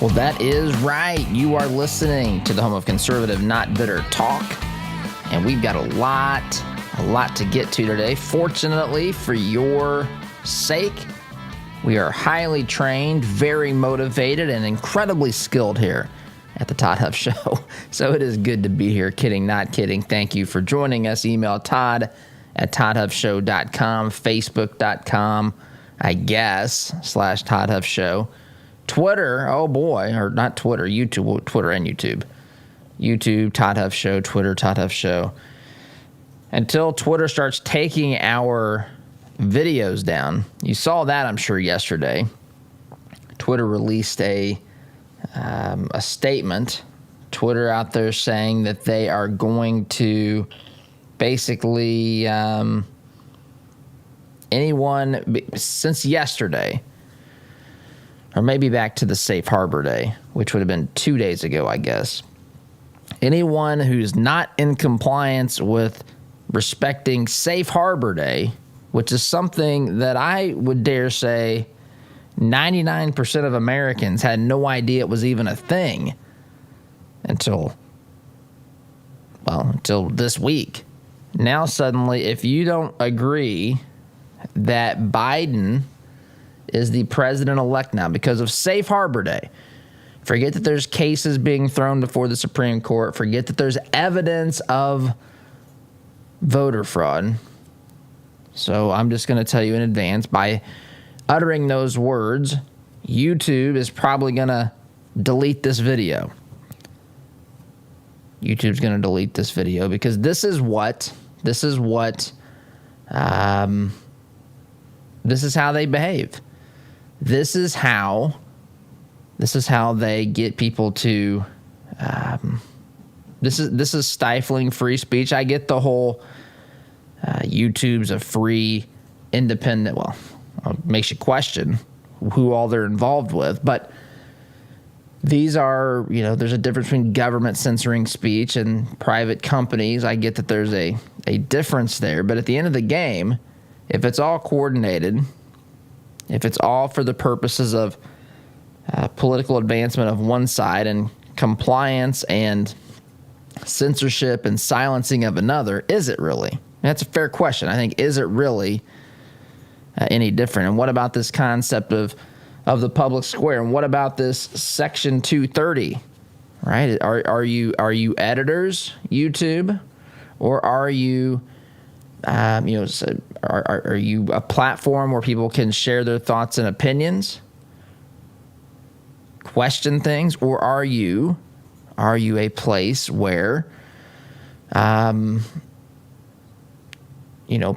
Well, that is right. You are listening to the home of conservative, not bitter talk. And we've got a lot to get to today. Fortunately, for your sake, we are highly trained, very motivated, and incredibly skilled here at the Todd Huff Show. So it is good to be here. Kidding, not kidding. Thank you for joining us. Email Todd at ToddHuffShow.com, Facebook.com, I guess, / Todd Huff Show. Twitter, oh boy, or not Twitter, YouTube, Twitter and YouTube. YouTube, Todd Huff Show, Twitter, Todd Huff Show. Until Twitter starts taking our videos down. You saw that, I'm sure, yesterday. Twitter released a statement. Twitter out there saying that they are going to basically, anyone, since yesterday, or maybe back to the Safe Harbor Day, which would have been 2 days ago, I guess. Anyone who's not in compliance with respecting Safe Harbor Day, which is something that I would dare say 99% of Americans had no idea it was even a thing until this week. Now suddenly, if you don't agree that Biden is the president-elect now because of Safe Harbor Day, forget that there's cases being thrown before the Supreme Court, forget that there's evidence of voter fraud. So I'm just going to tell you in advance, by uttering those words, YouTube is probably going to delete this video. YouTube's going to delete this video because this is how they behave. This is how they get people to. This is stifling free speech. I get the whole YouTube's a free, independent. Well, it makes you question who all they're involved with, but these are, there's a difference between government censoring speech and private companies. I get that there's a difference there, but at the end of the game, if it's all coordinated, if it's all for the purposes of political advancement of one side and compliance and censorship and silencing of another, is it really? That's a fair question. I think, is it really any different? And what about this concept of the public square? And what about this Section 230? Right? Are you editors, YouTube, or are you are you a platform where people can share their thoughts and opinions, question things, or are you a place where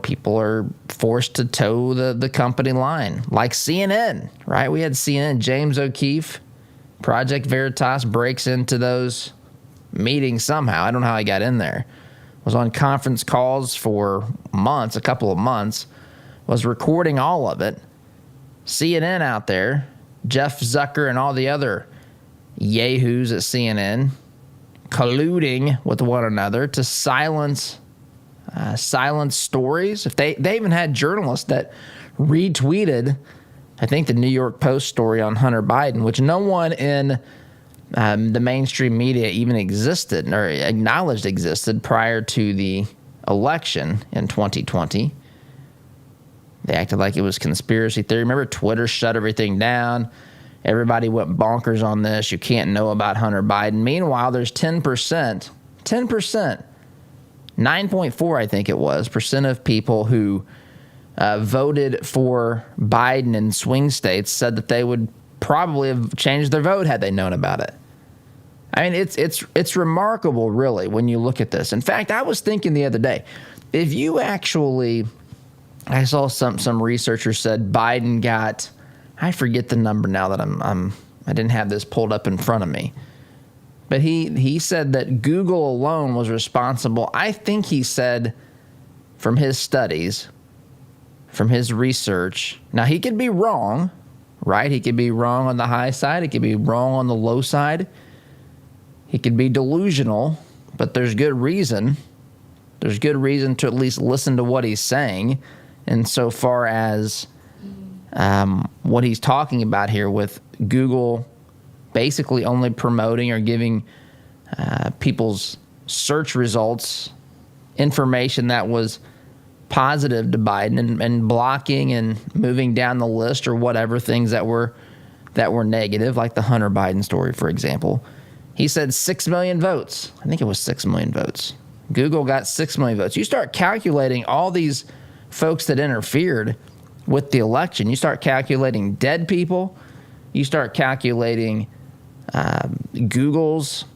people are forced to toe the company line, like CNN, right? We had CNN, James O'Keefe, Project Veritas breaks into those meetings somehow. I don't know how he got in there. Was on conference calls for months, a couple of months, was recording all of it. CNN out there, Jeff Zucker and all the other yahoos at CNN colluding with one another to silence stories. If they even had journalists that retweeted, I think, the New York Post story on Hunter Biden, which no one in the mainstream media even existed or acknowledged existed prior to the election in 2020. They acted like it was conspiracy theory. Remember, Twitter shut everything down. Everybody went bonkers on this. You can't know about Hunter Biden. Meanwhile, there's 10%, 9.4, I think it was, percent of people who voted for Biden in swing states said that they would probably have changed their vote had they known about it. I mean, it's remarkable, really, when you look at this. In fact, I was thinking the other day, if you actually, I saw some researchers said Biden got, I forget the number now that I didn't have this pulled up in front of me, but he said that Google alone was responsible. I think he said, from his studies, from his research. Now, he could be wrong, right? He could be wrong on the high side. He could be wrong on the low side. He could be delusional, but there's good reason. There's good reason to at least listen to what he's saying insofar as what he's talking about here with Google basically only promoting or giving people's search results information that was positive to Biden and blocking and moving down the list or whatever things that were negative, like the Hunter Biden story, for example. He said 6 million votes. I think it was 6 million votes. Google got 6 million votes. You start calculating all these folks that interfered with the election. You start calculating dead people. You start calculating Google's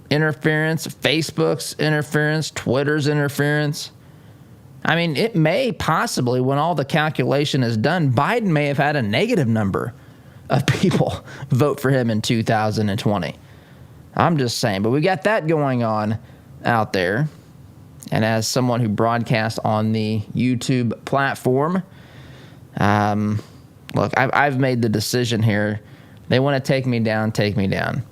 interference, Facebook's interference, Twitter's interference. I mean, it may possibly, when all the calculation is done, Biden may have had a negative number of people vote for him in 2020. I'm just saying. But we got that going on out there. And as someone who broadcasts on the YouTube platform, look, I've made the decision here. They want to take me down, take me down.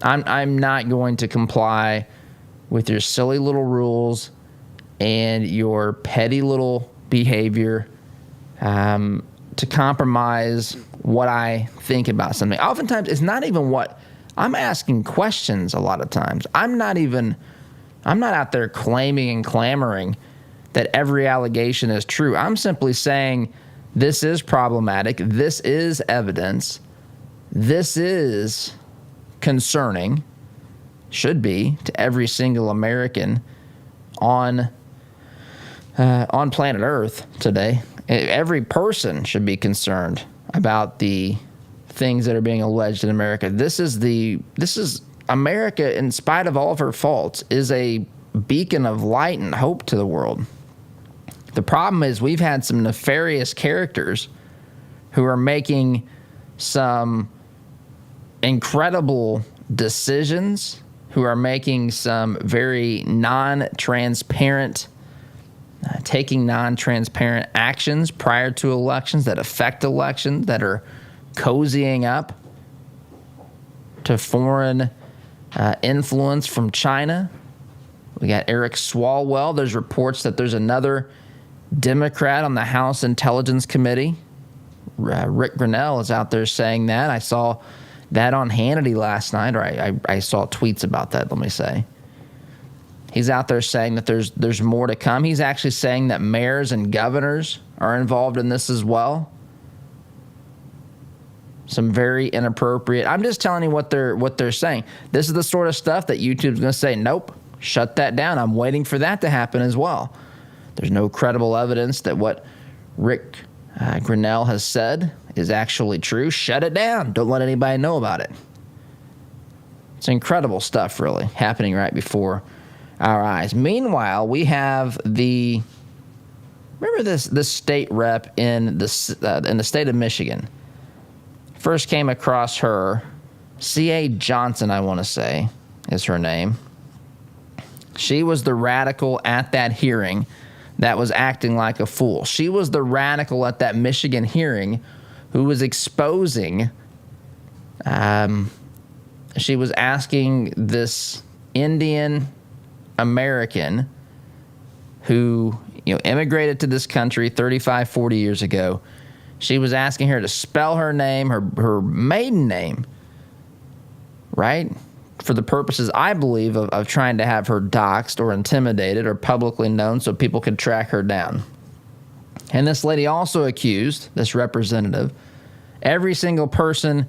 I'm not going to comply with your silly little rules and your petty little behavior to compromise what I think about something. Oftentimes, it's not even what I'm asking questions. A lot of times, I'm not out there claiming and clamoring that every allegation is true. I'm simply saying this is problematic. This is evidence. This is concerning, should be, to every single American on planet Earth today. Every person should be concerned about the things that are being alleged in America. This is America, in spite of all of her faults, is a beacon of light and hope to the world. The problem is we've had some nefarious characters who are making some incredible decisions, who are making some very non-transparent, taking non-transparent actions prior to elections that affect elections, that are cozying up to foreign influence from China. We got Eric Swalwell. There's reports that there's another Democrat on the House Intelligence Committee. Rick Grinnell is out there saying that. I saw that on Hannity last night, or I saw tweets about that, let me say. He's out there saying that there's more to come. He's actually saying that mayors and governors are involved in this as well. Some very inappropriate. I'm just telling you what they're saying. This is the sort of stuff that YouTube's going to say, nope, shut that down. I'm waiting for that to happen as well. There's no credible evidence that what Rick Grinnell has said is actually true. Shut it down. Don't let anybody know about it. It's incredible stuff, really, happening right before our eyes. Meanwhile, we have remember this state rep in the state of Michigan. First came across her, C.A. Johnson, I want to say, is her name. She was the radical at that hearing that was acting like a fool. She was the radical at that Michigan hearing who was exposing, she was asking this Indian American who immigrated to this country 35, 40 years ago. She was asking her to spell her name, her maiden name, right? For the purposes, I believe, of trying to have her doxxed or intimidated or publicly known so people could track her down. And this lady also accused, this representative, every single person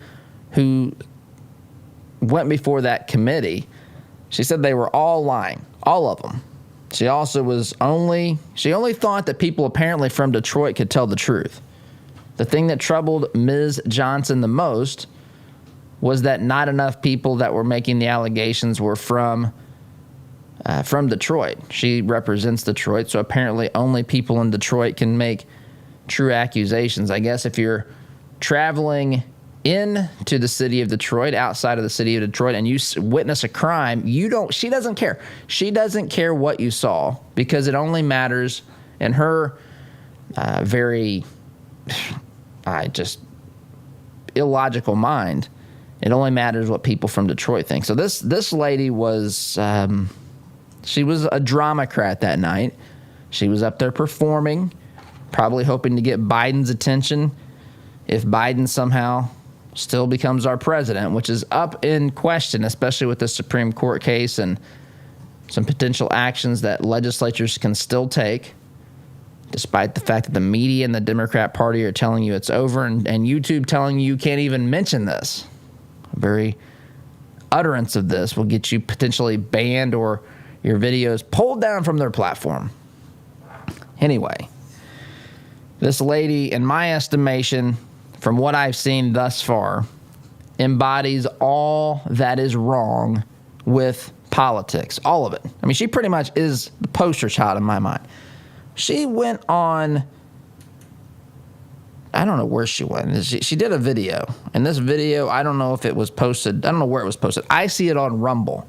who went before that committee, she said they were all lying, all of them. She only thought that people apparently from Detroit could tell the truth. The thing that troubled Ms. Johnson the most was that not enough people that were making the allegations were from Detroit. She represents Detroit, so apparently only people in Detroit can make true accusations. I guess if you're traveling into the city of Detroit, outside of the city of Detroit, and you witness a crime, she doesn't care. She doesn't care what you saw, because it only matters in her very illogical mind. It only matters what people from Detroit think. So this lady was, she was a dramacrat that night. She was up there performing, probably hoping to get Biden's attention. If Biden somehow still becomes our president, which is up in question, especially with the Supreme Court case and some potential actions that legislatures can still take, despite the fact that the media and the Democrat Party are telling you it's over, and YouTube telling you can't even mention this. A very utterance of this will get you potentially banned or your videos pulled down from their platform. Anyway, this lady, in my estimation, from what I've seen thus far, embodies all that is wrong with politics. All of it. I mean, she pretty much is the poster child in my mind. She went on, I don't know where she went. She did a video. And this video, I don't know if it was posted. I don't know where it was posted. I see it on Rumble.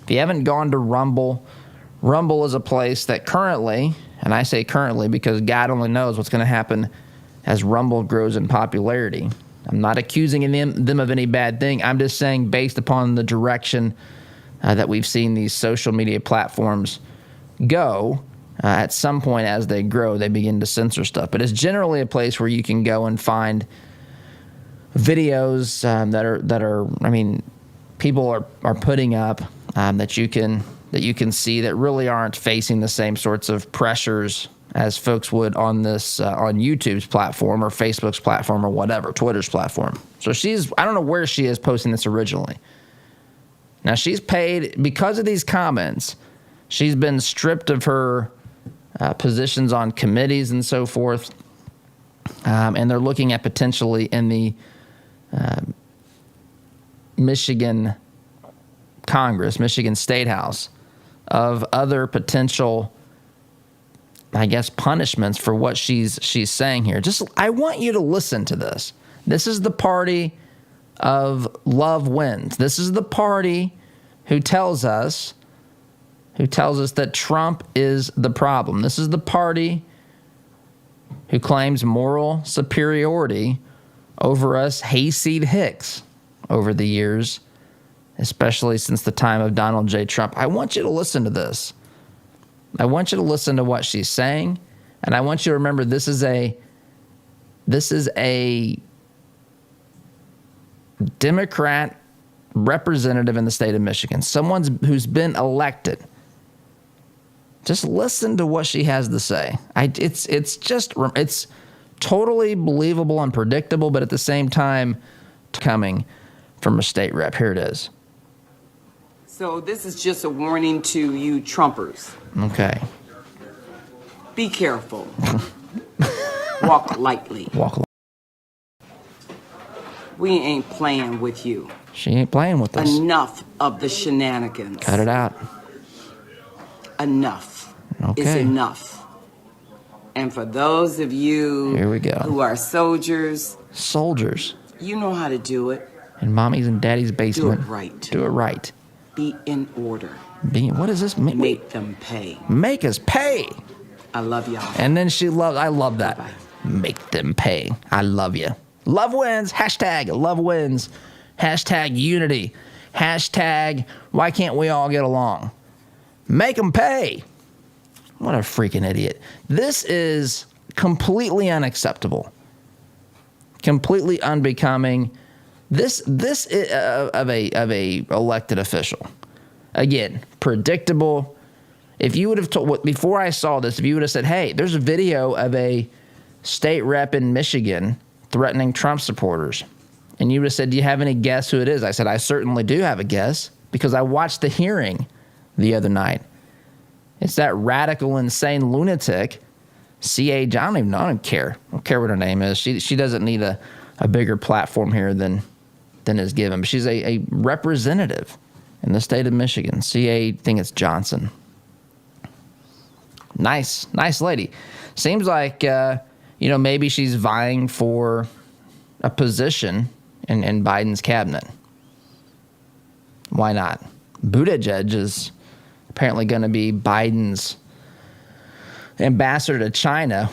If you haven't gone to Rumble, Rumble is a place that currently, and I say currently because God only knows what's going to happen as Rumble grows in popularity. I'm not accusing them of any bad thing. I'm just saying based upon the direction that we've seen these social media platforms go, at some point as they grow, they begin to censor stuff. But it's generally a place where you can go and find videos that are I mean, people are putting up that you can see that really aren't facing the same sorts of pressures as folks would on this on YouTube's platform or Facebook's platform or whatever, Twitter's platform. So I don't know where she is posting this originally. Now, she's paid, because of these comments, she's been stripped of her positions on committees and so forth. And they're looking at potentially in the Michigan Congress, Michigan State House, of other potential, I guess, punishments for what she's saying here. I want you to listen to this. This is the party of love wins. This is the party who tells us that Trump is the problem. This is the party who claims moral superiority over us hayseed hicks over the years, especially since the time of Donald J. Trump. I want you to listen to this. I want you to listen to what she's saying, and I want you to remember this is a Democrat representative in the state of Michigan, someone who's been elected. Just listen to what she has to say. It's totally believable and predictable, but at the same time, coming from a state rep. Here it is. So this is just a warning to you Trumpers. Okay. Be careful. Walk lightly. We ain't playing with you. She ain't playing with us. Enough of the shenanigans. Cut it out. Enough Okay. is enough. And for those of you Here we go. who are soldiers, you know how to do it. in mommy's and daddy's basement. Do it right. Do it right. Be in order. What does this mean? Make them pay. Make us pay. I love y'all. And then I love that. Bye-bye. Make them pay. I love you. Love wins. Hashtag love wins. Hashtag unity. Hashtag why can't we all get along? Make them pay. What a freaking idiot. This is completely unacceptable. Completely unbecoming. This is of a elected official. Again, predictable. If you would have told, before I saw this, if you would have said, hey, there's a video of a state rep in Michigan threatening Trump supporters, and you would have said, do you have any guess who it is? I said, I certainly do have a guess because I watched the hearing the other night. It's that radical, insane lunatic, C.A. John. I don't care. I don't care what her name is. She doesn't need a bigger platform here than is given. But she's a representative in the state of Michigan. C.A. I think it's Johnson. Nice lady. Seems like, maybe she's vying for a position in Biden's cabinet. Why not? Buttigieg is apparently going to be Biden's ambassador to China,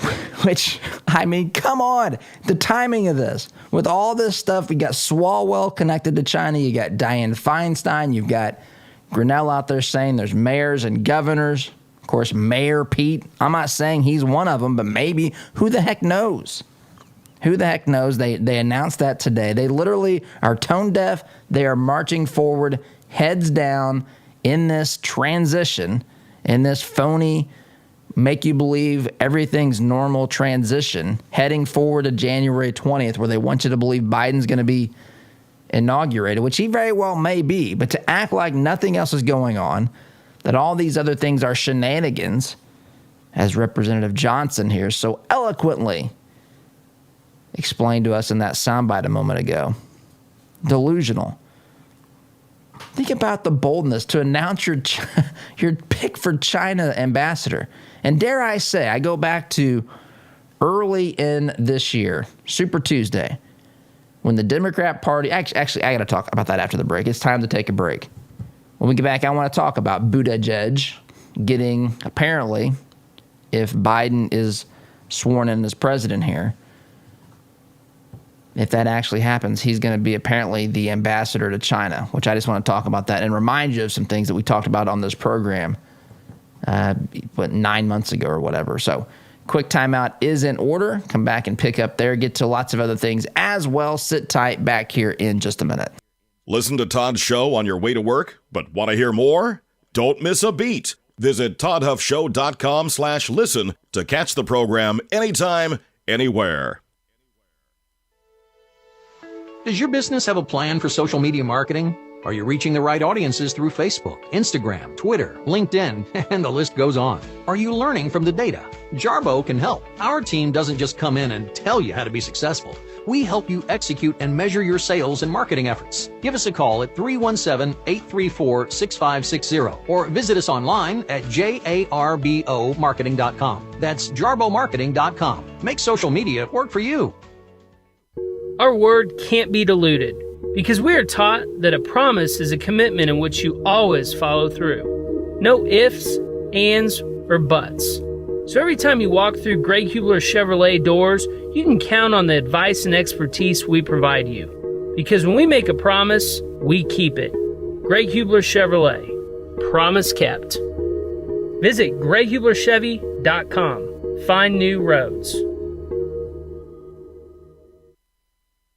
which, I mean, come on. The timing of this. With all this stuff, we got Swalwell connected to China. You got Dianne Feinstein. You've got Grinnell out there saying there's mayors and governors. Of course, Mayor Pete. I'm not saying he's one of them, but maybe. Who the heck knows? Who the heck knows? They announced that today. They literally are tone deaf. They are marching forward, heads down, in this transition, in this phony, make you believe everything's normal transition, heading forward to January 20th, where they want you to believe Biden's going to be inaugurated, which he very well may be. But to act like nothing else is going on, that all these other things are shenanigans, as Representative Johnson here so eloquently explained to us in that soundbite a moment ago. Delusional. Think about the boldness to announce your pick for China ambassador. And dare I say, I go back to early in this year, Super Tuesday, when the Democrat Party, actually, I got to talk about that after the break. It's time to take a break. When we get back, I want to talk about Buttigieg getting, apparently, if Biden is sworn in as president here, if that actually happens, he's going to be apparently the ambassador to China, which I just want to talk about that and remind you of some things that we talked about on this program 9 months ago or whatever. So quick timeout is in order. Come back and pick up there. Get to lots of other things as well. Sit tight back here in just a minute. Listen to Todd's show on your way to work, but want to hear more? Don't miss a beat. Visit toddhuffshow.com/listen to catch the program anytime, anywhere. Does your business have a plan for social media marketing? Are you reaching the right audiences through Facebook, Instagram, Twitter, LinkedIn, and the list goes on? Are you learning from the data? Jarbo can help. Our team doesn't just come in and tell you how to be successful. We help you execute and measure your sales and marketing efforts. Give us a call at 317-834-6560 or visit us online at jarbomarketing.com. That's jarbomarketing.com. Make social media work for you. Our word can't be diluted because we are taught that a promise is a commitment in which you always follow through. No ifs, ands, or buts. So every time you walk through Greg Hubler Chevrolet doors, you can count on the advice and expertise we provide you. Because when we make a promise, we keep it. Greg Hubler Chevrolet. Promise kept. Visit GregHublerChevy.com. Find new roads.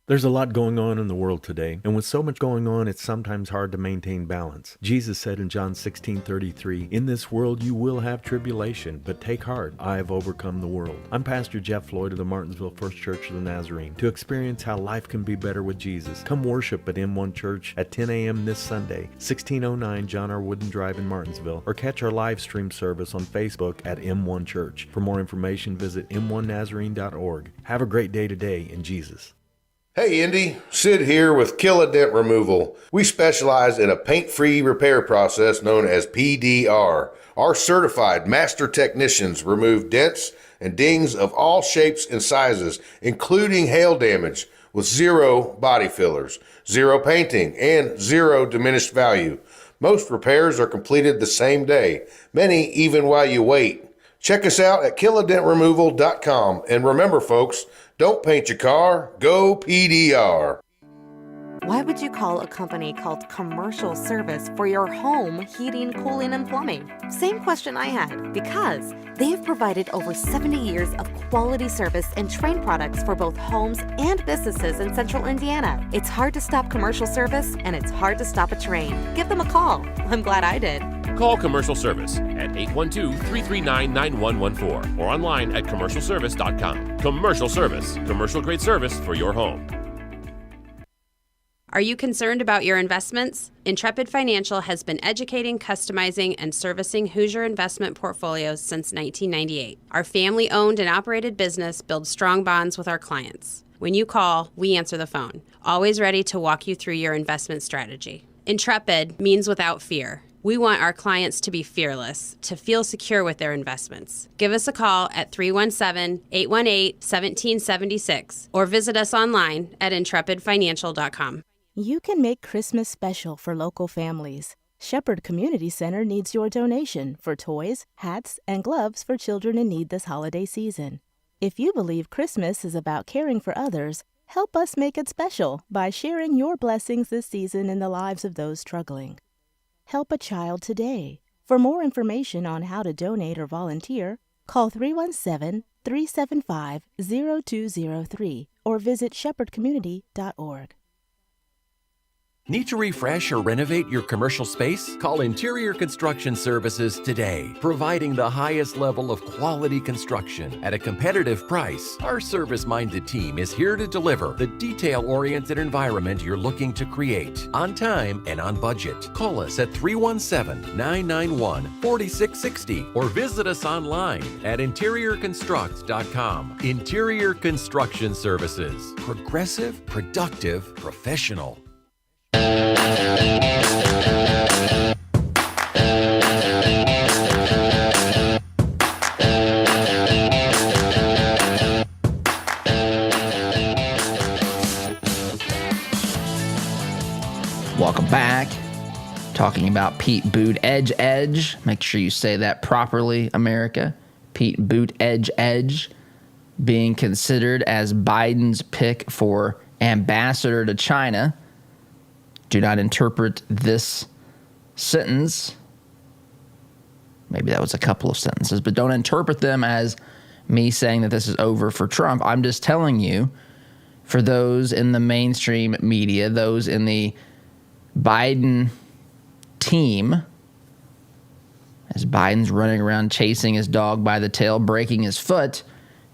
There's a lot going on in the world today, and with so much going on, it's sometimes hard to maintain balance. Jesus said in John 16:33, "In this world you will have tribulation, but take heart, I have overcome the world." I'm Pastor Jeff Floyd of the Martinsville First Church of the Nazarene. To experience how life can be better with Jesus, come worship at M1 Church at 10 a.m. this Sunday, 1609 John R. Wooden Drive in Martinsville, or catch our live stream service on Facebook at M1 Church. For more information, visit m1nazarene.org. Have a great day today in Jesus. Hey Indy, Sid here with Kill Dent Removal. We specialize in a paint-free repair process known as PDR. Our certified master technicians remove dents and dings of all shapes and sizes, including hail damage, with zero body fillers, zero painting, and zero diminished value. Most repairs are completed the same day, many even while you wait. Check us out at killadentremoval.com. And remember, folks, don't paint your car, go PDR. Why would you call a company called Commercial Service for your home heating, cooling, and plumbing? Same question I had, because they have provided over 70 years of quality service and trained products for both homes and businesses in Central Indiana. It's hard to stop Commercial Service, and it's hard to stop a train. Give them a call. I'm glad I did. Call Commercial Service at 812-339-9114 or online at commercialservice.com. Commercial Service, commercial-grade service for your home. Are you concerned about your investments? Intrepid Financial has been educating, customizing, and servicing Hoosier investment portfolios since 1998. Our family-owned and operated business builds strong bonds with our clients. When you call, we answer the phone, always ready to walk you through your investment strategy. Intrepid means without fear. We want our clients to be fearless, to feel secure with their investments. Give us a call at 317-818-1776 or visit us online at intrepidfinancial.com. You can make Christmas special for local families. Shepherd Community Center needs your donation for toys, hats, and gloves for children in need this holiday season. If you believe Christmas is about caring for others, help us make it special by sharing your blessings this season in the lives of those struggling. Help a child today. For more information on how to donate or volunteer, call 317 888-375-0203 or visit shepherdcommunity.org. Need to refresh or renovate your commercial space? Call Interior Construction Services today. Providing the highest level of quality construction at a competitive price, our service-minded team is here to deliver the detail-oriented environment you're looking to create on time and on budget. Call us at 317-991-4660 or visit us online at interiorconstruct.com. Interior Construction Services. Progressive, productive, professional. Welcome back. Talking about Pete Buttigieg. Make sure you say that properly, America. Pete Buttigieg being considered as Biden's pick for ambassador to China. Do not interpret this sentence. Maybe that was a couple of sentences, but don't interpret them as me saying that this is over for Trump. I'm just telling you, for those in the mainstream media, those in the Biden team, as Biden's running around chasing his dog by the tail, breaking his foot,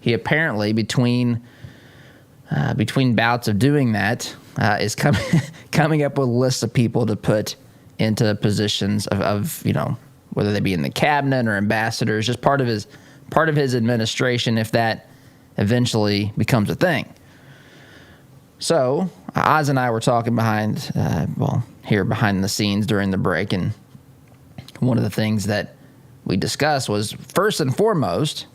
he apparently, between bouts of doing that, is coming up with lists of people to put into positions of whether they be in the cabinet or ambassadors, just part of his administration, if that eventually becomes a thing. So Oz and I were talking here behind the scenes during the break, and one of the things that we discussed was first and foremost,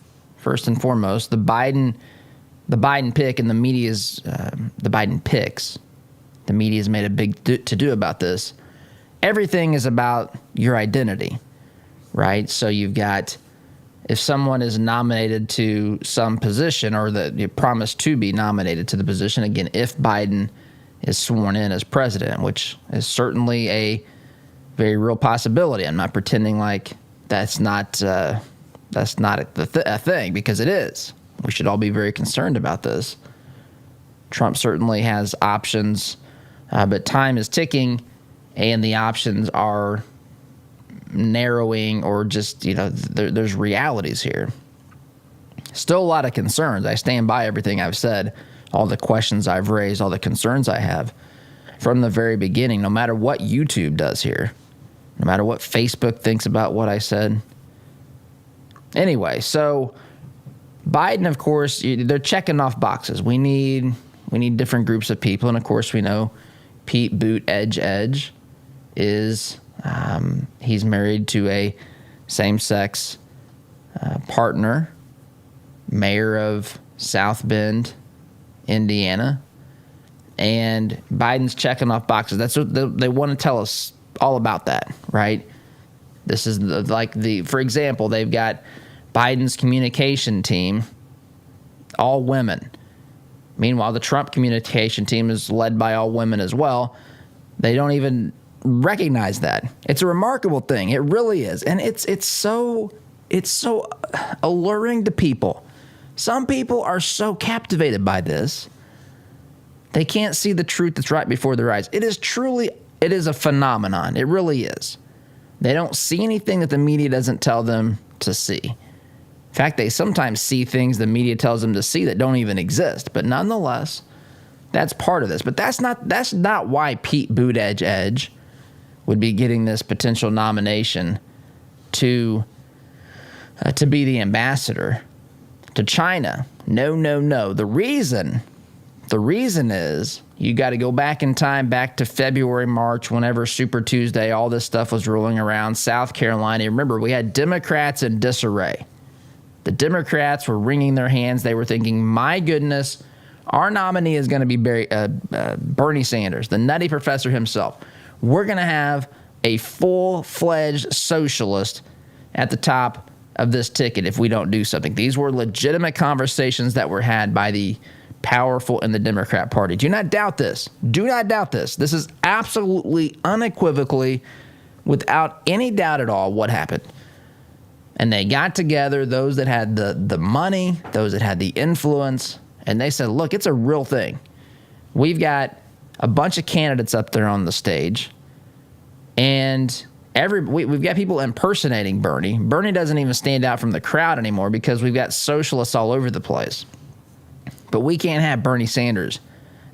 the Biden pick and the media's the Biden picks. The media's made a big to-do about this. Everything is about your identity, right? So you've got, if someone is nominated to some position or you're promised to be nominated to the position, again, if Biden is sworn in as president, which is certainly a very real possibility. I'm not pretending like that's not a thing, because it is. We should all be very concerned about this. Trump certainly has options, but time is ticking, and the options are narrowing, or just, there's realities here. Still a lot of concerns. I stand by everything I've said, all the questions I've raised, all the concerns I have from the very beginning, no matter what YouTube does here, no matter what Facebook thinks about what I said. Anyway, so Biden, of course, they're checking off boxes. We need different groups of people, and of course we know Pete Buttigieg is he's married to a same-sex partner, mayor of South Bend, Indiana, and Biden's checking off boxes. That's what they want to tell us all about that, right? This is for example, they've got Biden's communication team, all women. Meanwhile, the Trump communication team is led by all women as well. They don't even recognize that. It's a remarkable thing. It really is. And it's so alluring to people. Some people are so captivated by this, they can't see the truth that's right before their eyes. It is a phenomenon. It really is. They don't see anything that the media doesn't tell them to see. In fact, they sometimes see things the media tells them to see that don't even exist. But nonetheless, that's part of this. But that's not why Pete Buttigieg would be getting this potential nomination to be the ambassador to China. No. The reason is you got to go back in time, back to February, March, whenever Super Tuesday, all this stuff was rolling around. South Carolina, remember, we had Democrats in disarray. The Democrats were wringing their hands. They were thinking, my goodness, our nominee is going to be Bernie Sanders, the nutty professor himself. We're going to have a full-fledged socialist at the top of this ticket if we don't do something. These were legitimate conversations that were had by the powerful in the Democrat Party. Do not doubt this. Do not doubt this. This is absolutely, unequivocally, without any doubt at all, what happened. And they got together, those that had the money, those that had the influence, and they said, look, it's a real thing. We've got a bunch of candidates up there on the stage, and we've got people impersonating Bernie. Bernie doesn't even stand out from the crowd anymore because we've got socialists all over the place. But we can't have Bernie Sanders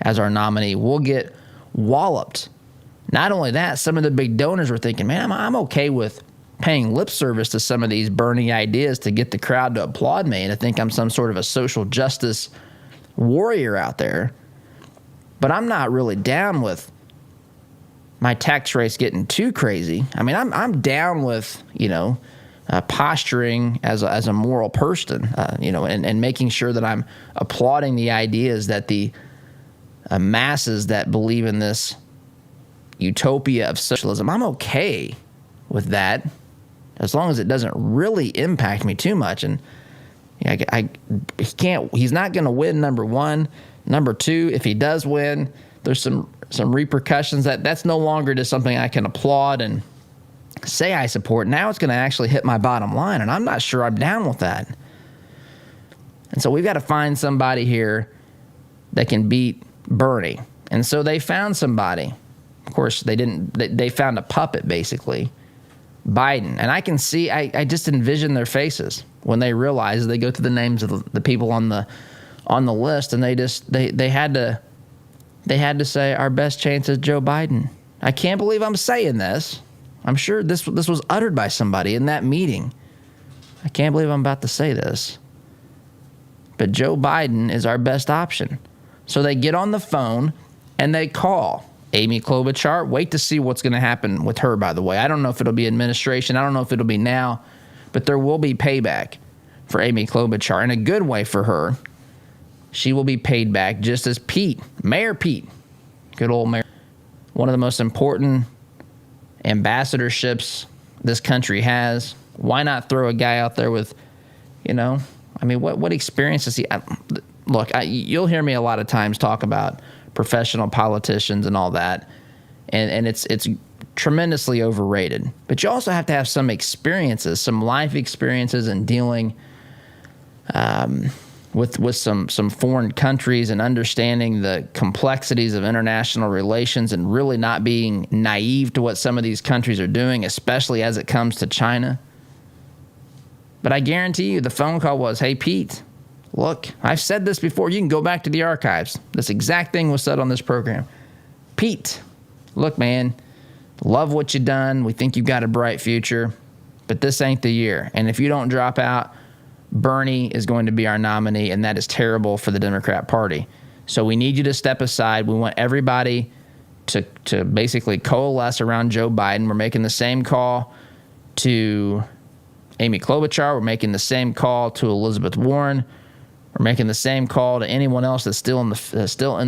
as our nominee. We'll get walloped. Not only that, some of the big donors were thinking, man, I'm okay with paying lip service to some of these Bernie ideas to get the crowd to applaud me and to think I'm some sort of a social justice warrior out there. But I'm not really down with my tax rates getting too crazy. I mean, I'm down with, posturing as a moral person, and making sure that I'm applauding the ideas that the masses that believe in this utopia of socialism. I'm okay with that as long as it doesn't really impact me too much. And he's not going to win, number one. Number two, if he does win, there's some repercussions that's no longer just something I can applaud and say I support. Now it's going to actually hit my bottom line, and I'm not sure I'm down with that. And so we've got to find somebody here that can beat Bernie. And so they found somebody. Of course, they didn't. They found a puppet, basically, Biden. And I can see, I just envision their faces when they realize, they go through the names of the people on the list, and they had to say our best chance is Joe Biden. I can't believe I'm saying this. I'm sure this was uttered by somebody in that meeting. I can't believe I'm about to say this. But Joe Biden is our best option. So they get on the phone and they call Amy Klobuchar. Wait to see what's going to happen with her, by the way. I don't know if it'll be administration. I don't know if it'll be now. But there will be payback for Amy Klobuchar in a good way for her. She will be paid back just as Mayor Pete, good old mayor, one of the most important ambassadorships this country has. Why not throw a guy out there with, what experience does he? Look, you'll hear me a lot of times talk about professional politicians and all that, and it's tremendously overrated. But you also have to have some experiences, some life experiences in dealing with some foreign countries and understanding the complexities of international relations and really not being naive to what some of these countries are doing, especially as it comes to China. But I guarantee you the phone call was, hey, Pete, look, I've said this before. You can go back to the archives. This exact thing was said on this program. Pete, look, man, love what you've done. We think you've got a bright future, but this ain't the year. And if you don't drop out, Bernie is going to be our nominee, and that is terrible for the Democrat Party. So we need you to step aside. We want everybody to basically coalesce around Joe Biden. We're making the same call to Amy Klobuchar. We're making the same call to Elizabeth Warren. We're making the same call to anyone else that's still in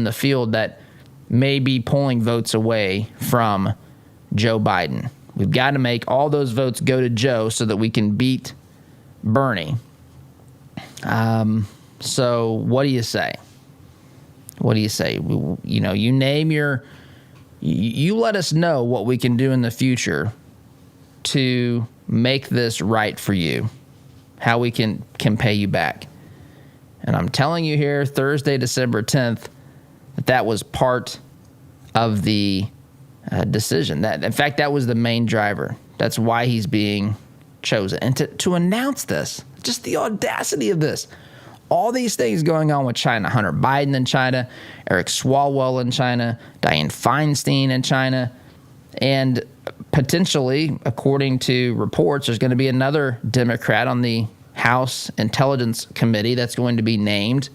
the field that may be pulling votes away from Joe Biden. We've got to make all those votes go to Joe so that we can beat Bernie. So what do you say? What do you say? You name you let us know what we can do in the future to make this right for you, how we can pay you back. And I'm telling you here, Thursday, December 10th, that was part of the decision. In fact, that was the main driver. That's why he's being chosen. And to announce this, just the audacity of this. All these things going on with China. Hunter Biden in China, Eric Swalwell in China, Dianne Feinstein in China, and potentially, according to reports, there's going to be another Democrat on the House Intelligence Committee that's going to be named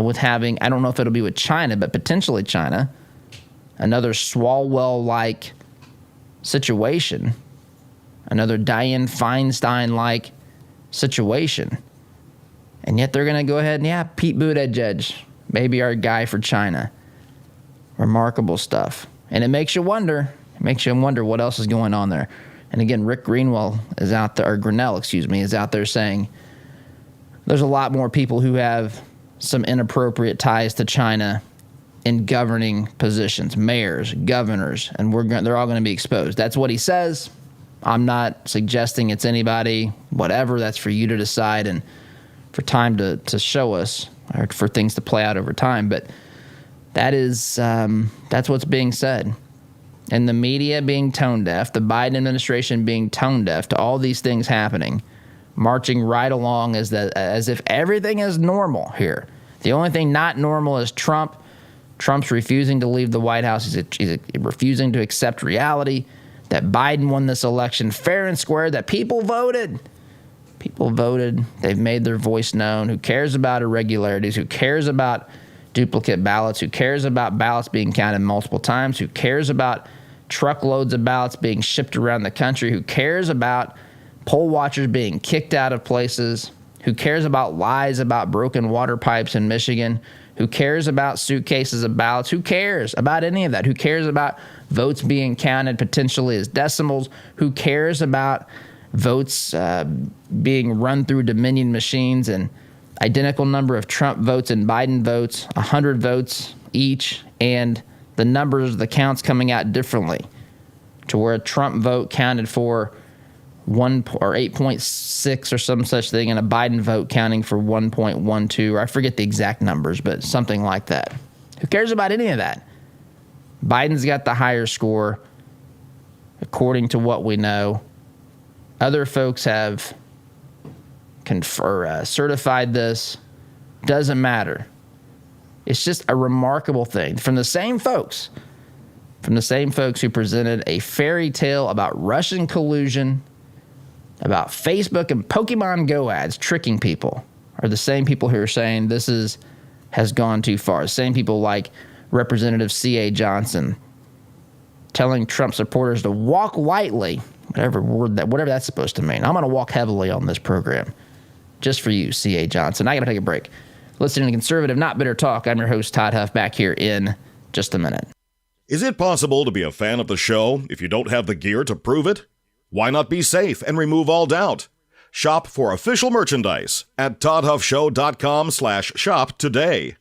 with having, I don't know if it'll be with China, but potentially China, another Swalwell-like situation, another Dianne Feinstein-like situation. And yet they're going to go ahead and, Pete Buttigieg, maybe our guy for China. Remarkable stuff. And it makes you wonder what else is going on there. And again, Rick Greenwell is out there, or Grinnell, is out there saying there's a lot more people who have some inappropriate ties to China in governing positions, mayors, governors, and they're all going to be exposed. That's what he says. I'm not suggesting it's anybody, whatever. That's for you to decide and for time to show us, or for things to play out over time. But that's what's being said. And the media being tone deaf, the Biden administration being tone deaf to all these things happening, marching right along as if everything is normal here. The only thing not normal is Trump. Trump's refusing to leave the White House. He's refusing to accept reality that Biden won this election fair and square, that people voted. People voted. They've made their voice known. Who cares about irregularities? Who cares about duplicate ballots? Who cares about ballots being counted multiple times? Who cares about truckloads of ballots being shipped around the country? Who cares about poll watchers being kicked out of places? Who cares about lies about broken water pipes in Michigan? Who cares about suitcases of ballots? Who cares about any of that? Who cares about votes being counted potentially as decimals? Who cares about votes being run through Dominion machines and identical number of Trump votes and Biden votes, 100 votes each, and the numbers, the counts coming out differently, to where a Trump vote counted for 8.6 or some such thing, and a Biden vote counting for 1.12, or I forget the exact numbers, but something like that. Who cares about any of that? Biden's got the higher score, according to what we know. Other folks have certified this. Doesn't matter. It's just a remarkable thing from the same folks who presented a fairy tale about Russian collusion, about Facebook and Pokemon Go ads tricking people, are the same people who are saying this has gone too far. The same people like Representative C.A. Johnson telling Trump supporters to walk lightly, whatever that's supposed to mean. I'm going to walk heavily on this program just for you, C.A. Johnson. I got to take a break. Listening to Conservative Not Bitter Talk, I'm your host, Todd Huff, back here in just a minute. Is it possible to be a fan of the show if you don't have the gear to prove it? Why not be safe and remove all doubt? Shop for official merchandise at toddhuffshow.com/shop today.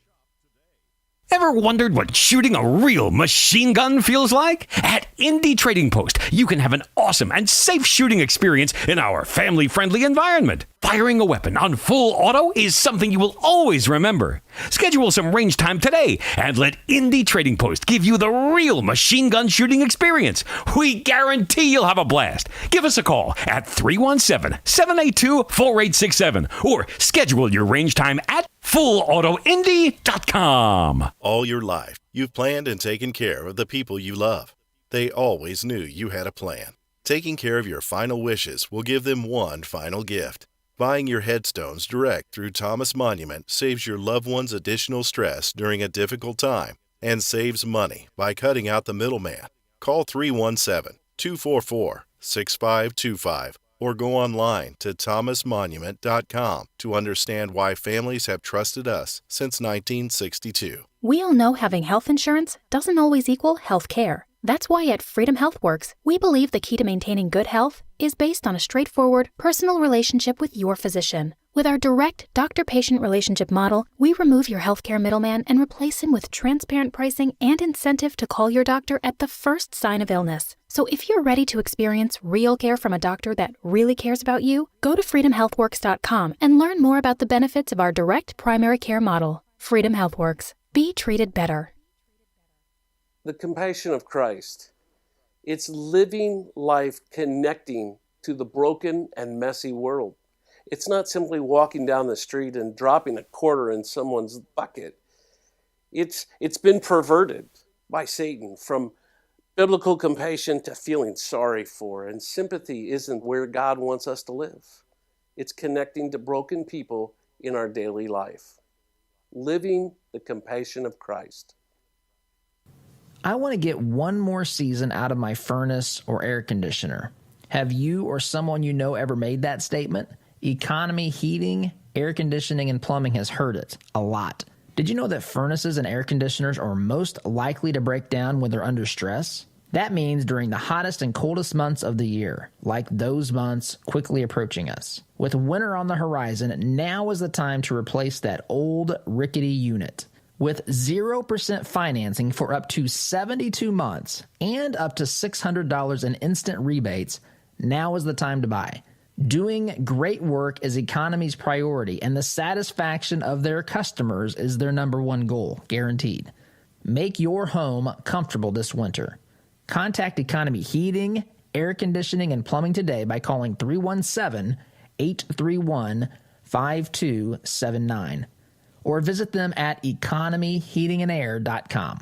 Ever wondered what shooting a real machine gun feels like? At Indie Trading Post, you can have an awesome and safe shooting experience in our family-friendly environment. Firing a weapon on full auto is something you will always remember. Schedule some range time today and let Indie Trading Post give you the real machine gun shooting experience. We guarantee you'll have a blast. Give us a call at 317-782-4867 or schedule your range time at fullautoindy.com. All your life, you've planned and taken care of the people you love. They always knew you had a plan. Taking care of your final wishes will give them one final gift. Buying your headstones direct through Thomas Monument saves your loved ones additional stress during a difficult time and saves money by cutting out the middleman. Call 317-244-6525 or go online to thomasmonument.com to understand why families have trusted us since 1962. We all know having health insurance doesn't always equal health care. That's why at Freedom HealthWorks, we believe the key to maintaining good health is based on a straightforward, personal relationship with your physician. With our direct doctor-patient relationship model, we remove your healthcare middleman and replace him with transparent pricing and incentive to call your doctor at the first sign of illness. So if you're ready to experience real care from a doctor that really cares about you, go to freedomhealthworks.com and learn more about the benefits of our direct primary care model. Freedom HealthWorks. Be treated better. The compassion of Christ. It's living life connecting to the broken and messy world. It's not simply walking down the street and dropping a quarter in someone's bucket. It's been perverted by Satan from biblical compassion to feeling sorry for, and sympathy isn't where God wants us to live. It's connecting to broken people in our daily life. Living the compassion of Christ. I want to get one more season out of my furnace or air conditioner. Have you or someone you know ever made that statement? Economy heating, air conditioning, and plumbing has heard it a lot. Did you know that furnaces and air conditioners are most likely to break down when they're under stress? That means during the hottest and coldest months of the year, like those months quickly approaching us. With winter on the horizon, now is the time to replace that old rickety unit. With 0% financing for up to 72 months and up to $600 in instant rebates, now is the time to buy. Doing great work is Economy's priority, and the satisfaction of their customers is their number one goal, guaranteed. Make your home comfortable this winter. Contact Economy Heating, Air Conditioning, and Plumbing today by calling 317-831-5279 or visit them at economyheatingandair.com.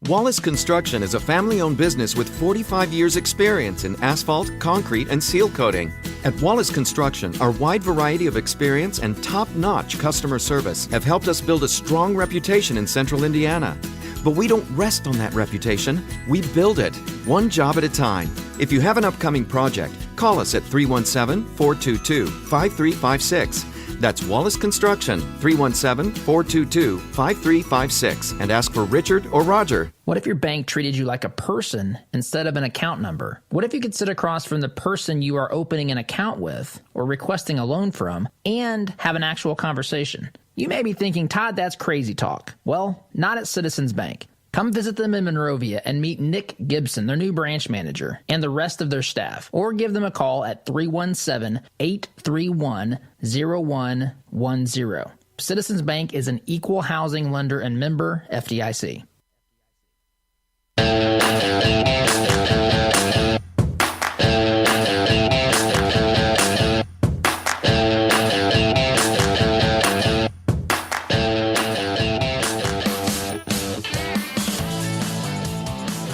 Wallace Construction is a family-owned business with 45 years' experience in asphalt, concrete, and seal coating. At Wallace Construction, our wide variety of experience and top-notch customer service have helped us build a strong reputation in Central Indiana. But we don't rest on that reputation. We build it, one job at a time. If you have an upcoming project, call us at 317-422-5356. That's Wallace Construction, 317-422-5356, and ask for Richard or Roger. What if your bank treated you like a person instead of an account number? What if you could sit across from the person you are opening an account with or requesting a loan from and have an actual conversation? You may be thinking, Todd, that's crazy talk. Well, not at Citizens Bank. Come visit them in Monrovia and meet Nick Gibson, their new branch manager, and the rest of their staff. Or give them a call at 317-831-0110. Citizens Bank is an equal housing lender and member FDIC.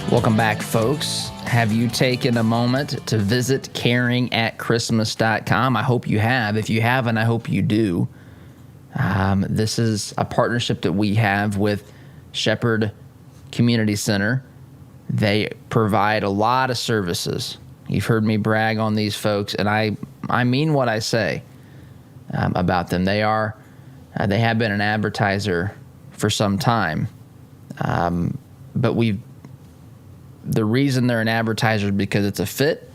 Welcome back, folks. Have you taken a moment to visit caringatchristmas.com? I hope you have. If you haven't, I hope you do. This is a partnership that we have with Shepherd Community Center. They provide a lot of services. You've heard me brag on these folks, and I mean what I say about them. They have been an advertiser for some time, but the reason they're an advertiser is because it's a fit,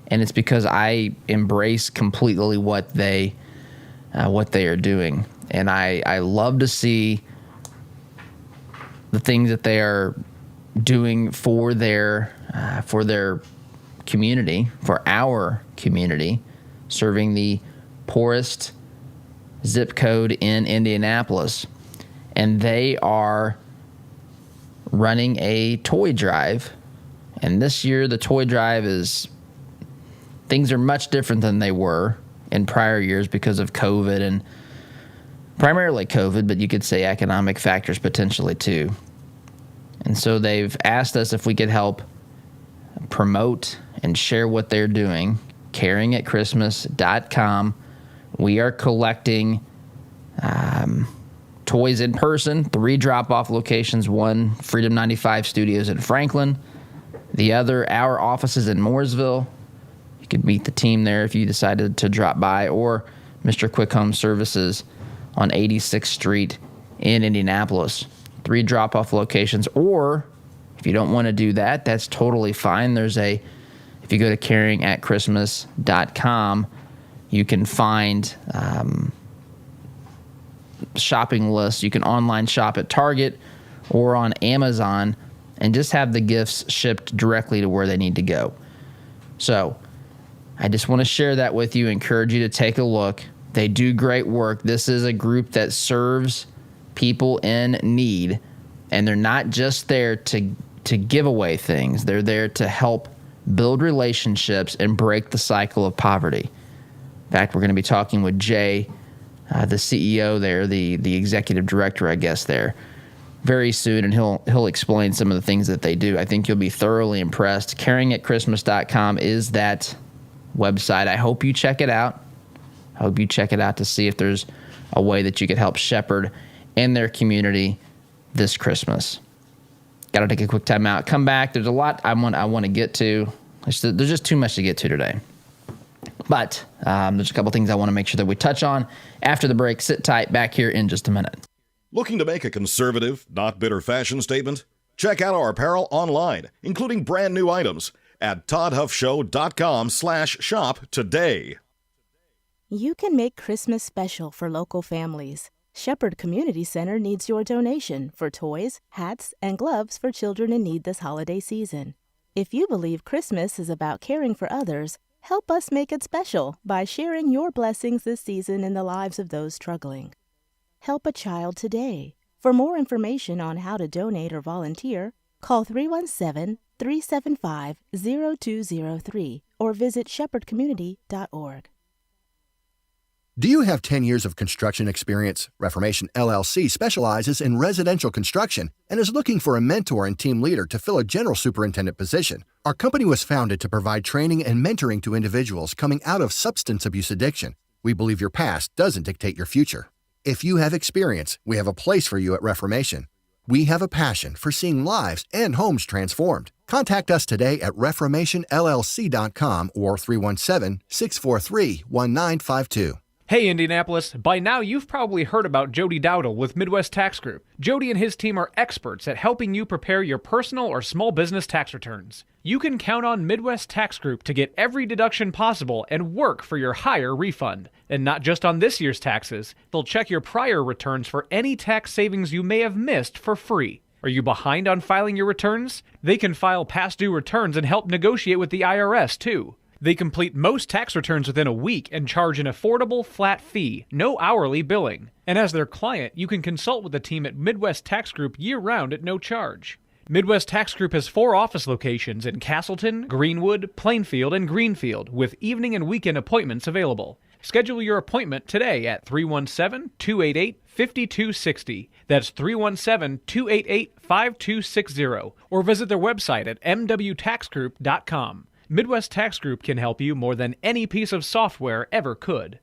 and it's because I embrace completely what they are doing, and I love to see the things that they are doing for their community, for our community, serving the poorest zip code in Indianapolis, and they are running a toy drive. And this year, the toy drive things are much different than they were in prior years because of COVID, and primarily COVID, but you could say economic factors potentially too. And so they've asked us if we could help promote and share what they're doing. caringatchristmas.com. We are collecting toys in person, 3 drop-off locations, 1 Freedom 95 Studios in Franklin, the other, our offices in Mooresville. You could meet the team there if you decided to drop by, or Mr. Quick Home Services on 86th Street in Indianapolis. 3 drop-off locations, or if you don't want to do that, that's totally fine. If you go to caringatchristmas.com, you can find shopping lists. You can online shop at Target or on Amazon and just have the gifts shipped directly to where they need to go. So I just want to share that with you, encourage you to take a look. They do great work. This is a group that serves people in need, and they're not just there to give away things. They're there to help build relationships and break the cycle of poverty. In fact, we're going to be talking with Jay, the CEO there, the executive director, I guess, there, very soon, and he'll explain some of the things that they do. I think you'll be thoroughly impressed. caringatchristmas.com is that website. I hope you check it out. I hope you check it out to see if there's a way that you could help Shepherd and their community this Christmas. Got to take a quick time out. Come back. There's a lot I want to get to. There's just too much to get to today. But there's a couple things I want to make sure that we touch on after the break. Sit tight. Back here in just a minute. Looking to make a conservative, not bitter fashion statement? Check out our apparel online, including brand new items at toddhuffshow.com/shop today. You can make Christmas special for local families. Shepherd Community Center needs your donation for toys, hats, and gloves for children in need this holiday season. If you believe Christmas is about caring for others, help us make it special by sharing your blessings this season in the lives of those struggling. Help a child today. For more information on how to donate or volunteer, call 317-375-0203 or visit shepherdcommunity.org. Do you have 10 years of construction experience? Reformation LLC specializes in residential construction and is looking for a mentor and team leader to fill a general superintendent position. Our company was founded to provide training and mentoring to individuals coming out of substance abuse addiction. We believe your past doesn't dictate your future. If you have experience, we have a place for you at Reformation. We have a passion for seeing lives and homes transformed. Contact us today at reformationllc.com or 317-643-1952. Hey Indianapolis, by now you've probably heard about Jody Dowdle with Midwest Tax Group. Jody and his team are experts at helping you prepare your personal or small business tax returns. You can count on Midwest Tax Group to get every deduction possible and work for your higher refund. And not just on this year's taxes, they'll check your prior returns for any tax savings you may have missed for free. Are you behind on filing your returns? They can file past due returns and help negotiate with the IRS too. They complete most tax returns within a week and charge an affordable flat fee, no hourly billing. And as their client, you can consult with the team at Midwest Tax Group year-round at no charge. Midwest Tax Group has 4 office locations in Castleton, Greenwood, Plainfield, and Greenfield, with evening and weekend appointments available. Schedule your appointment today at 317-288-5260. That's 317-288-5260. Or visit their website at mwtaxgroup.com. Midwest Tax Group can help you more than any piece of software ever could.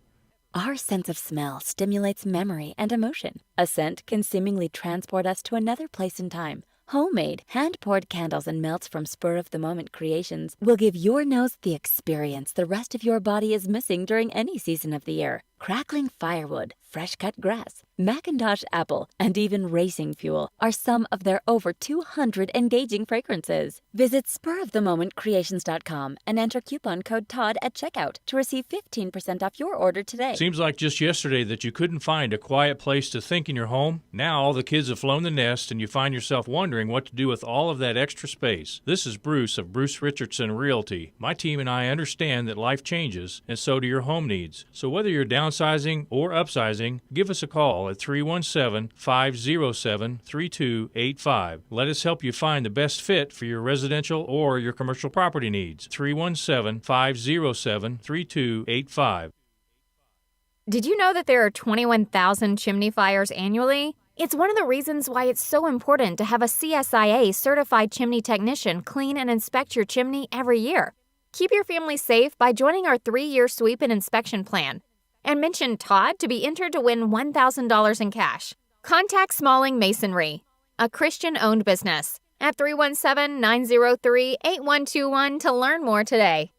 Our sense of smell stimulates memory and emotion. A scent can seemingly transport us to another place in time. Homemade, hand-poured candles and melts from spur-of-the-moment creations will give your nose the experience the rest of your body is missing during any season of the year. Crackling firewood, fresh-cut grass, Macintosh apple, and even racing fuel are some of their over 200 engaging fragrances. Visit spurofthemomentcreations.com and enter coupon code TODD at checkout to receive 15% off your order today. Seems like just yesterday that you couldn't find a quiet place to think in your home. Now all the kids have flown the nest and you find yourself wondering what to do with all of that extra space. This is Bruce of Bruce Richardson Realty. My team and I understand that life changes, and so do your home needs. So whether you're downsizing or upsizing, give us a call at 317-507-3285. Let us help you find the best fit for your residential or your commercial property needs. 317-507-3285. Did you know that there are 21,000 chimney fires annually? It's one of the reasons why it's so important to have a CSIA certified chimney technician clean and inspect your chimney every year. Keep your family safe by joining our 3-year sweep and inspection plan. And mention Todd to be entered to win $1,000 in cash. Contact Smalling Masonry, a Christian-owned business, at 317-903-8121 to learn more today.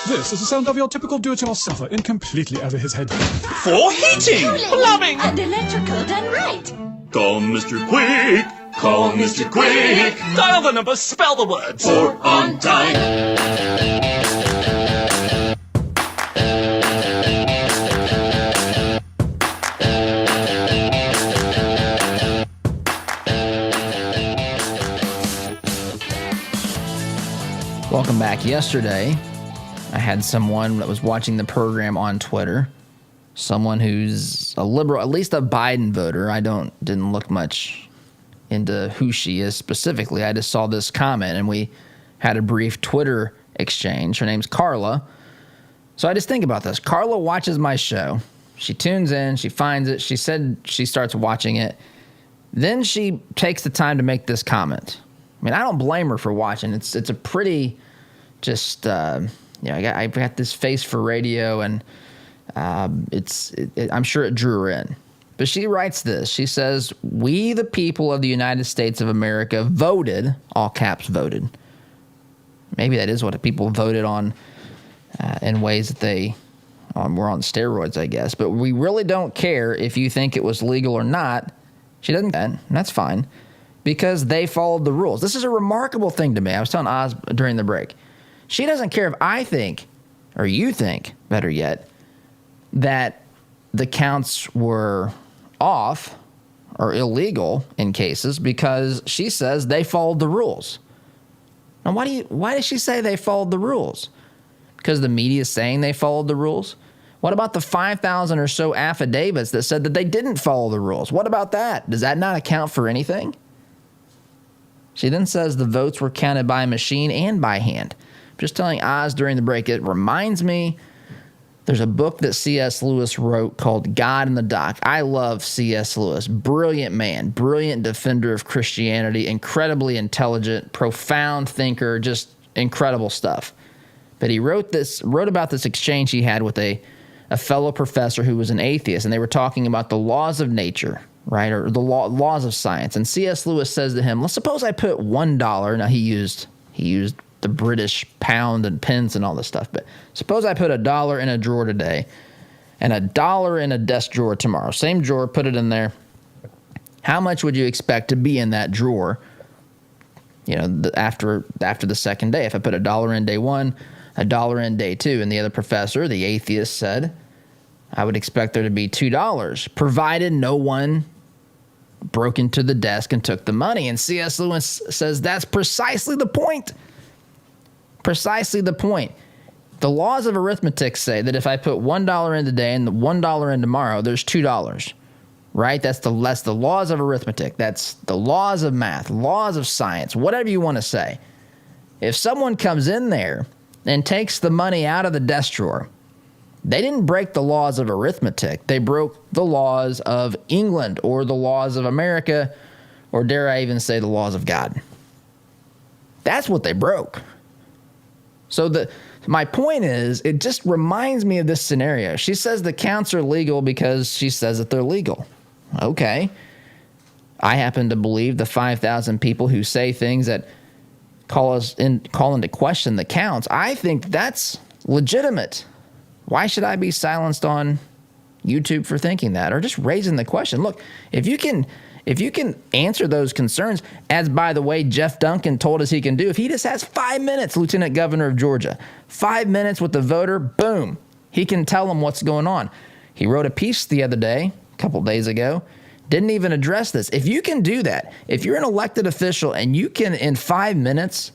This is the sound of your typical do-it-yourselfer in completely over his head. For heating, plumbing, and electrical done right. Call Mr. Quick. Call Mr. Quick. Dial the number, spell the words. For on time. Welcome back. Yesterday, I had someone that was watching the program on Twitter, someone who's a liberal, at least a Biden voter. I didn't look much into who she is specifically. I just saw this comment, and we had a brief Twitter exchange. Her name's Carla. So I just think about this. Carla watches my show. She tunes in. She finds it. She said she starts watching it. Then she takes the time to make this comment. I mean, I don't blame her for watching. It's a pretty just, I've got this face for radio, and I'm sure it drew her in. But she writes this. She says, "We, the people of the United States of America, voted," all caps voted. Maybe that is what the people voted on in ways that they were on steroids, I guess. But we really don't care if you think it was legal or not. She doesn't, and that's fine, because they followed the rules. This is a remarkable thing to me. I was telling Oz during the break. She doesn't care if I think, or you think, better yet, that the counts were off or illegal in cases because she says they followed the rules. Now, why does she say they followed the rules? Because the media is saying they followed the rules? What about the 5,000 or so affidavits that said that they didn't follow the rules? What about that? Does that not account for anything? She then says the votes were counted by machine and by hand. Just telling Oz during the break, it reminds me, there's a book that C.S. Lewis wrote called God in the Dock. I love C.S. Lewis. Brilliant man, brilliant defender of Christianity, incredibly intelligent, profound thinker, just incredible stuff. But he wrote about this exchange he had with a fellow professor who was an atheist, and they were talking about the laws of nature, right, or the laws of science. And C.S. Lewis says to him, let's suppose I put $1. Now, he used the British pound and pence and all this stuff, but suppose I put $1 in a drawer today and $1 in a desk drawer tomorrow. Same drawer, put it in there. How much would you expect to be in that drawer, after the second day? If I put $1 in day one, $1 in day two. And the other professor, the atheist, said, I would expect there to be $2, provided no one broke into the desk and took the money. And C.S. Lewis says that's precisely the point. Precisely the point. The laws of arithmetic say that if I put $1 in today and $1 in tomorrow, there's $2, right? That's the laws of arithmetic. That's the laws of math, laws of science, whatever you want to say. If someone comes in there and takes the money out of the desk drawer, they didn't break the laws of arithmetic. They broke the laws of England or the laws of America, or dare I even say the laws of God. That's what they broke. So my point is, it just reminds me of this scenario. She says the counts are legal because she says that they're legal. Okay. I happen to believe the 5,000 people who say things that call into question the counts. I think that's legitimate. Why should I be silenced on YouTube for thinking that, or just raising the question? Look, if you can answer those concerns, as by the way Jeff Duncan told us he can do, if he just has 5 minutes, Lieutenant Governor of Georgia, 5 minutes with the voter, boom, he can tell them what's going on. He wrote a piece the other day, a couple days ago, didn't even address this. If you can do that, if you're an elected official and you can in 5 minutes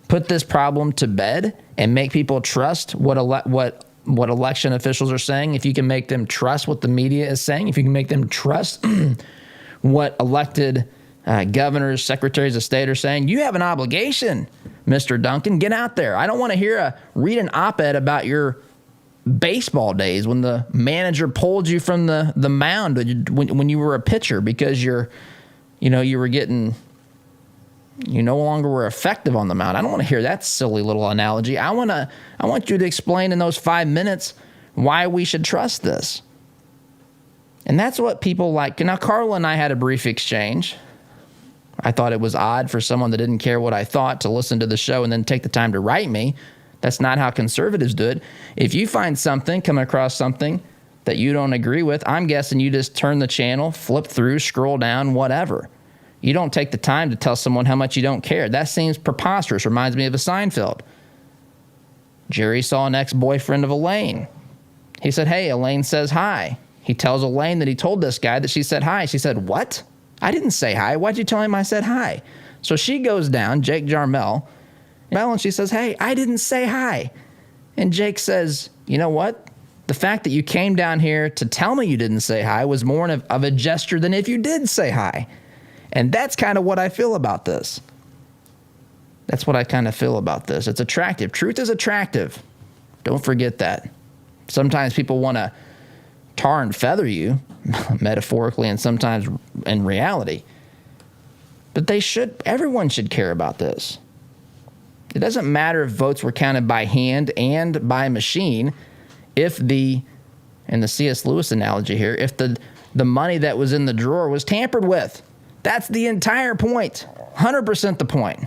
put this problem to bed and make people trust what election officials are saying, if you can make them trust what the media is saying, if you can make them trust what elected governors, secretaries of state are saying, you have an obligation, Mr. Duncan. Get out there. I don't want to read an op-ed about your baseball days when the manager pulled you from the mound when you were a pitcher because you no longer were effective on the mound. I don't want to hear that silly little analogy. I want you to explain in those 5 minutes why we should trust this. And that's what people like. Now, Carla and I had a brief exchange. I thought it was odd for someone that didn't care what I thought to listen to the show and then take the time to write me. That's not how conservatives do it. If you find something, come across something that you don't agree with, I'm guessing you just turn the channel, flip through, scroll down, whatever. You don't take the time to tell someone how much you don't care. That seems preposterous. Reminds me of a Seinfeld. Jerry saw an ex-boyfriend of Elaine. He said, hey, Elaine says hi. He tells Elaine that he told this guy that she said hi. She said, what? I didn't say hi. Why'd you tell him I said hi? So she goes down, Jake Jarmel, and she says, hey, I didn't say hi. And Jake says, you know what? The fact that you came down here to tell me you didn't say hi was more of a gesture than if you did say hi. And that's kind of what I feel about this. That's what I kind of feel about this. It's attractive. Truth is attractive. Don't forget that. Sometimes people want to tar and feather you, metaphorically and sometimes in reality. But everyone should care about this. It doesn't matter if votes were counted by hand and by machine, in the C.S. Lewis analogy here, if the money that was in the drawer was tampered with. That's the entire point. 100% the point.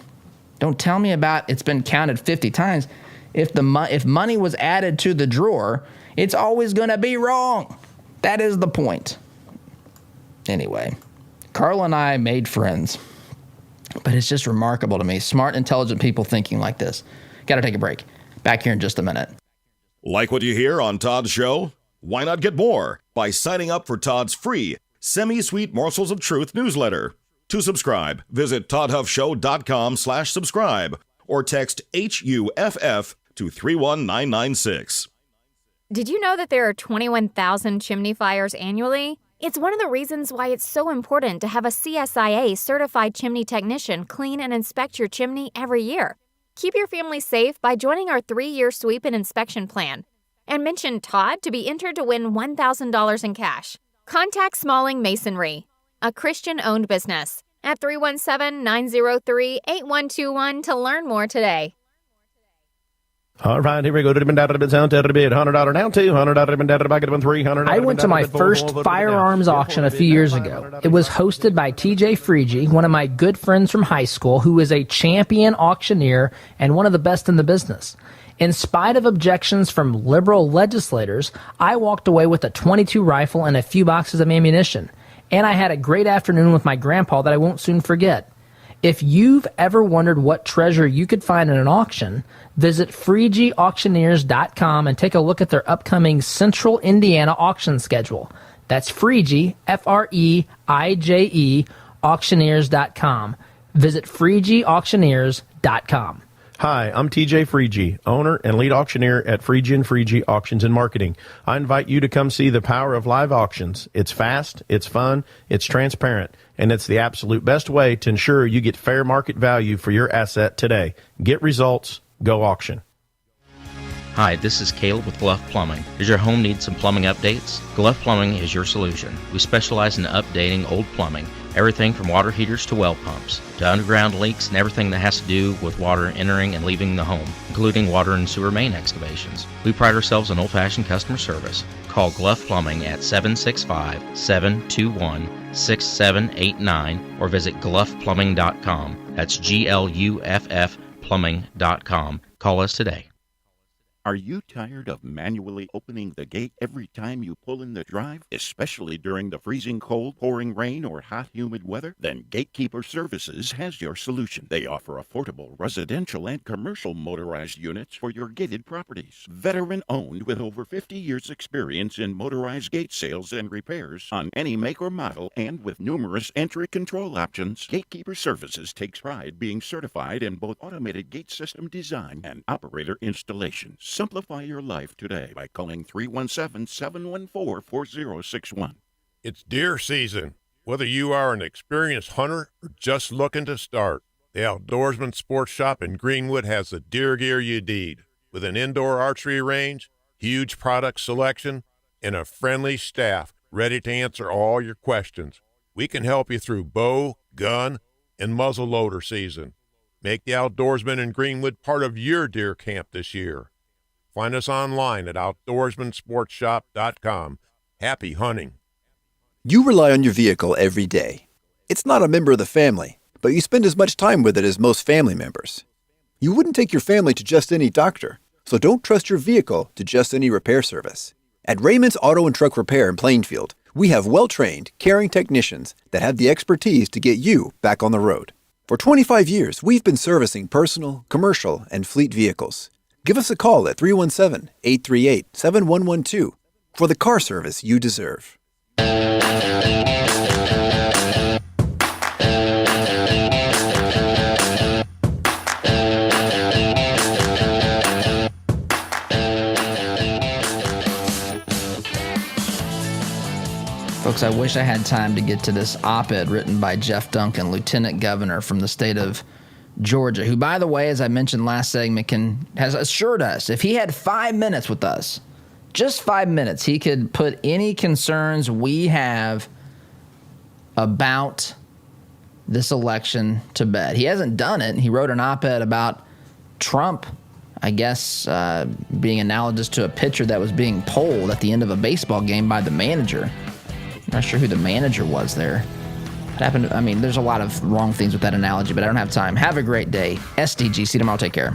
Don't tell me about it's been counted 50 times. If money was added to the drawer, it's always going to be wrong. That is the point. Anyway, Carla and I made friends. But it's just remarkable to me. Smart, intelligent people thinking like this. Got to take a break. Back here in just a minute. Like what you hear on Todd's show? Why not get more by signing up for Todd's free Semi-Sweet Morsels of Truth newsletter. To subscribe, visit toddhuffshow.com/subscribe or text HUFF to 31996. Did you know that there are 21,000 chimney fires annually? It's one of the reasons why it's so important to have a CSIA certified chimney technician clean and inspect your chimney every year. Keep your family safe by joining our 3-year sweep and inspection plan. And mention Todd to be entered to win $1,000 in cash. Contact Smalling Masonry, a Christian-owned business, at 317-903-8121 to learn more today. All right, here we go. $100 down, $200 $300. I went to my first firearms auction a few years ago. It was hosted by TJ Freege, one of my good friends from high school, who is a champion auctioneer and one of the best in the business. In spite of objections from liberal legislators, I walked away with a .22 rifle and a few boxes of ammunition. And I had a great afternoon with my grandpa that I won't soon forget. If you've ever wondered what treasure you could find in an auction, visit FreegeAuctioneers.com and take a look at their upcoming Central Indiana auction schedule. That's Freege, Freije, auctioneers.com. Visit FreegeAuctioneers.com. Hi, I'm TJ Freege, owner and lead auctioneer at Freege & Freege Auctions and Marketing. I invite you to come see the power of live auctions. It's fast, it's fun, it's transparent, and it's the absolute best way to ensure you get fair market value for your asset today. Get results, go auction. Hi, this is Caleb with Gluff Plumbing. Does your home need some plumbing updates? Gluff Plumbing is your solution. We specialize in updating old plumbing, everything from water heaters to well pumps, to underground leaks and everything that has to do with water entering and leaving the home, including water and sewer main excavations. We pride ourselves on old-fashioned customer service. Call Gluff Plumbing at 765-721-6789 or visit gluffplumbing.com. That's GLUFF plumbing.com. Call us today. Are you tired of manually opening the gate every time you pull in the drive, especially during the freezing cold, pouring rain, or hot, humid weather? Then Gatekeeper Services has your solution. They offer affordable residential and commercial motorized units for your gated properties. Veteran-owned with over 50 years' experience in motorized gate sales and repairs on any make or model, and with numerous entry control options, Gatekeeper Services takes pride being certified in both automated gate system design and operator installation. Simplify your life today by calling 317-714-4061. It's deer season. Whether you are an experienced hunter or just looking to start, the Outdoorsman Sports Shop in Greenwood has the deer gear you need. With an indoor archery range, huge product selection, and a friendly staff ready to answer all your questions, we can help you through bow, gun, and muzzleloader season. Make the Outdoorsman in Greenwood part of your deer camp this year. Find us online at outdoorsmansportshop.com. Happy hunting. You rely on your vehicle every day. It's not a member of the family, but you spend as much time with it as most family members. You wouldn't take your family to just any doctor, so don't trust your vehicle to just any repair service. At Raymond's Auto and Truck Repair in Plainfield, we have well-trained, caring technicians that have the expertise to get you back on the road. For 25 years, we've been servicing personal, commercial, and fleet vehicles. Give us a call at 317-838-7112 for the car service you deserve. Folks, I wish I had time to get to this op-ed written by Jeff Duncan, Lieutenant Governor from the state of Georgia, who, by the way, as I mentioned last segment, has assured us if he had 5 minutes with us, just 5 minutes, he could put any concerns we have about this election to bed. He hasn't done it. He wrote an op-ed about Trump, I guess, being analogous to a pitcher that was being polled at the end of a baseball game by the manager. I'm not sure who the manager was there. There's a lot of wrong things with that analogy, but I don't have time. Have a great day. SDG. See you tomorrow. Take care.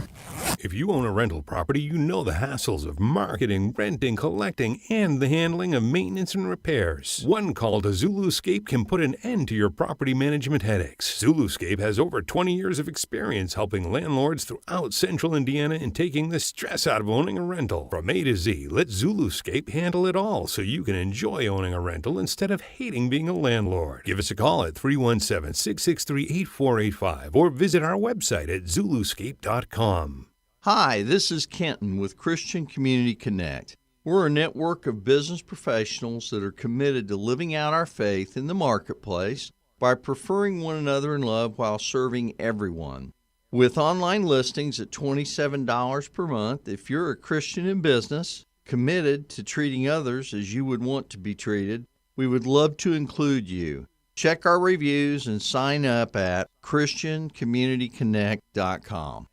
If you own a rental property, you know the hassles of marketing, renting, collecting, and the handling of maintenance and repairs. One call to Zuluscape can put an end to your property management headaches. Zuluscape has over 20 years of experience helping landlords throughout central Indiana and taking the stress out of owning a rental. From A to Z, let Zuluscape handle it all so you can enjoy owning a rental instead of hating being a landlord. Give us a call at 317-663-8485 or visit our website at zuluscape.com. Hi, this is Kenton with Christian Community Connect. We're a network of business professionals that are committed to living out our faith in the marketplace by preferring one another in love while serving everyone. With online listings at $27 per month, if you're a Christian in business, committed to treating others as you would want to be treated, we would love to include you. Check our reviews and sign up at ChristianCommunityConnect.com.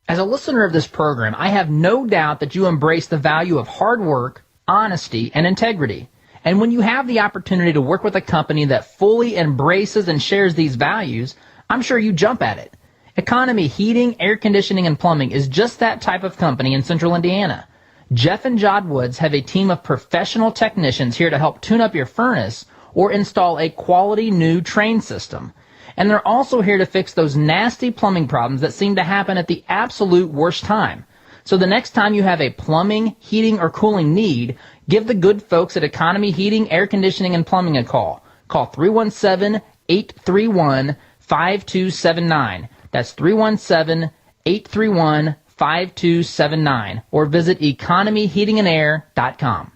As a listener of this program, I have no doubt that you embrace the value of hard work, honesty, and integrity. And when you have the opportunity to work with a company that fully embraces and shares these values, I'm sure you jump at it. Economy Heating, Air Conditioning, and Plumbing is just that type of company in central Indiana. Jeff and Jod Woods have a team of professional technicians here to help tune up your furnace or install a quality new train system. And they're also here to fix those nasty plumbing problems that seem to happen at the absolute worst time. So the next time you have a plumbing, heating, or cooling need, give the good folks at Economy Heating, Air Conditioning, and Plumbing a call. Call 317-831-5279. That's 317-831-5279. Or visit economyheatingandair.com.